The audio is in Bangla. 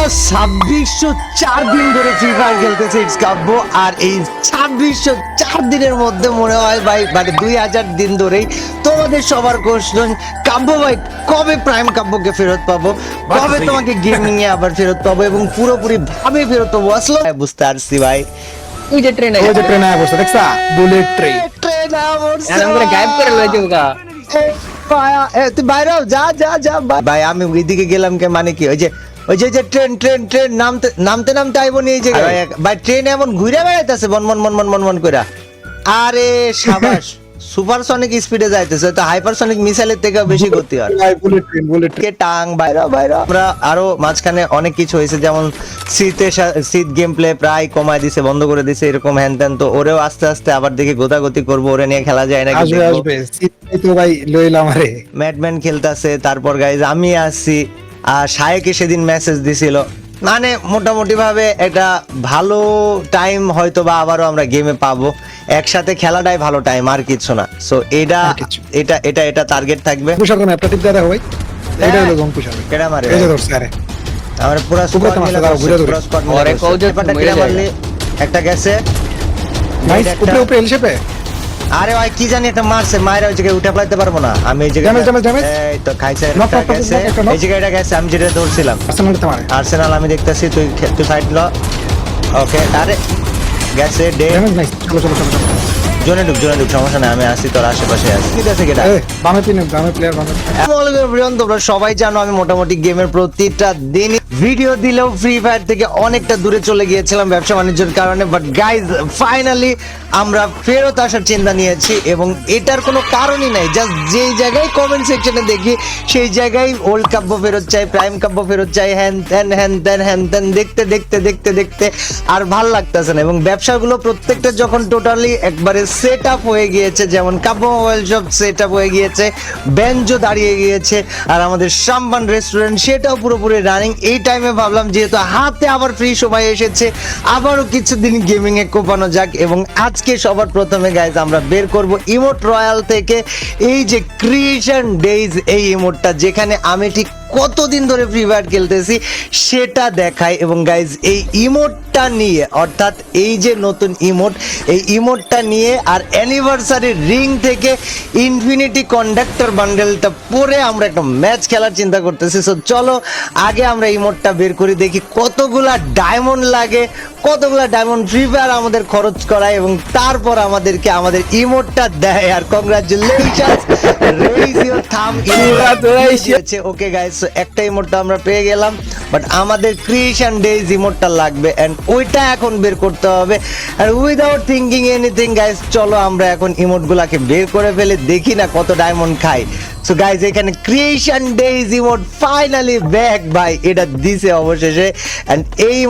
2604 দিন ধরে ফ্রি ফায়ার খেলতেছে ইটস কাব্য। আর এই 2604 দিনের মধ্যে মনে হয় ভাই মানে 2000 দিন ধরেই তোমাদের সবার কোশ্চেন, কাব্য ভাই কবে প্রাইম কাব্যকে ফেরত পাবো, কবে তোমাকে গেমিং এ আবার ফেরত পাবো এবং পুরোপুরি ভাবে ফেরত পাবো। আসলে বুঝতে পারছি ভাই, ওই যে ট্রেন আয় বসে দেখছা বুলেট ট্রেন ট্রেন এরকম করে গায়েব করে লয়ে যাবো গা। তুই বাইরে যা যা যা ভাই। আমি ওইদিকে গেলাম কে মানে কি ওই যে ট্রেন ট্রেন ট্রেন নামতে নামতে আইবো নি এই যে ভাই ট্রেন এমন ঘুরে বেড়াইতেছে বন মন মন মন মন মন কইরা। আরে সাবাস, সুপারসনিক স্পিডে যাইতেছে, তো হাইপারসনিক মিসাইলের থেকে বেশি গতি হয়। বুলেট কে টাং বাইরে বাইরে। আমরা আরো মাঝখানে অনেক কিছু হয়েছে, যেমন শীত গেম প্লে প্রায় কমায় দিছে, বন্ধ করে দিছে এরকম হ্যান ত্যান। তো ওরেও আস্তে আস্তে আবার দেখি গোদাগতি করবো, ওরে নিয়ে খেলা যায় নাকি আসবে তো ভাই লইলাম আরে ম্যাডম্যান খেলতেছে। তারপর গাইজ আমি আসছি, আর শায়েকে সেদিন মেসেজ দিছিল, মানে মোটামুটি ভাবে একটা ভালো টাইম হয়তো বা আবারও আমরা গেমে পাবো। একসাথে খেলাটাই ভালো টাইম, আর কিছু না। সো এটা এটা এটা এটা টার্গেট থাকবে। পুষার কোন একটা টিপ দাও ভাই, এটা হলো গম পুষার কেডা মারে এই যে ধরছে আরে আমরা পুরো স্কোয়াড মিলে পুরো স্কোয়াড ওরে কও যে কেডা মারলি, একটা গেছে নাইস উপরে এলশেপে। আরে ভাই কি জানি একটা মারছে, মায়ের ওই জায়গায় উঠে পড়াইতে পারবো না আমি। এই জায়গায় এই তো খাইছে একটা গেছে, এই জায়গাটা গেছে আমি যেটা ধরছিলাম আর্সেনাল। আমি দেখতেছি, তুই সাইড ল। ওকে আরে গেছে ডে। চলো চলো চলো জোনে ঢুক সমস্যা নাই, আমি আসি তোর আশেপাশে আছি। ঠিক আছে কেডা বামে প্লেয়ার বামে। তোমরা সবাই জানো আমি মোটামুটি গেমের প্রতিটা দিন ভিডিও দিলেও ফ্রি ফায়ার থেকে অনেকটা দূরে চলে গিয়েছিলাম ব্যবসা বাণিজ্যের কারণে। বাট গাইজ ফাইনালি আমরা ফেরত আসার চিন্তা নিয়েছি, এবং এটার কোনো কারণই নাই। জাস্ট যেই জায়গায় কমেন্ট সেকশনে দেখি সেই জায়গায় ওল্ড কাব্য ফেরত চাই, প্রাইম কাব্য ফেরত চাই, হ্যান ত্যান দেখতে দেখতে দেখতে দেখতে আর ভাল লাগতেছে না। এবং ব্যবসাগুলো প্রত্যেকটা যখন টোটালি একবারে সেট আপ হয়ে গিয়েছে, যেমন কাব্য মোবাইল শপ সেট আপ হয়ে গিয়েছে, বেঞ্জো দাঁড়িয়ে গিয়েছে, আর আমাদের সাম্বান রেস্টুরেন্ট সেটাও পুরোপুরি রানিং। এই টাইমে ভাবলাম যেহেতু হাতে আবার ফ্রি সময় এসেছে, আবারও কিছুদিন গেমিং এ কোপানো যাক। এবং আজকে সবার প্রথমে গাইজ আমরা বের করব ইমোট রয়্যাল থেকে এই যে ক্রিয়েশন ডেইজ, এই ইমোটটা যেখানে আমি ঠিক কতদিন ধরে ফ্রি ফায়ার খেলতেছি সেটা দেখাই। এবং গাইজ এই ইমোটটা নিয়ে, অর্থাৎ এই যে নতুন ইমোট, এই ইমোটটা নিয়ে আর অ্যানিভার্সারি রিং থেকে ইনফিনিটি কন্ডাক্টর বান্ডেলটা পরে আমরা একটা ম্যাচ খেলার চিন্তা করতেছি। সো চলো আগে আমরা ইমোটটা বের করি, দেখি কতগুলা ডায়মন্ড লাগে, কতগুলা ডায়মন্ড ফ্রি ফায়ার আমাদের খরচ করায়, এবং তারপর আমাদেরকে আমাদের ইমোটটা দেয়। আর কংগ্রাচুলেশনস, রেইজ ইওর থাম ইমোট। ওকে গাইস, একটা ইমোটটা আমরা পেয়ে গেলাম, বাট আমাদের ক্রিয়েশন ডেজ ইমোটটা লাগবে, এন্ড ওইটা এখন বের করতে হবে। আর উইদাউট থিঙ্কিং এনিথিং গাইস, চলো আমরা এখন ইমোটগুলোকে বের করে ফেলে, দেখি না কত ডায়মন্ড খাই। সো গাইস, এখানে creation days emote finally back ভাই, এটা দিছে অবশেষে। এন্ড এই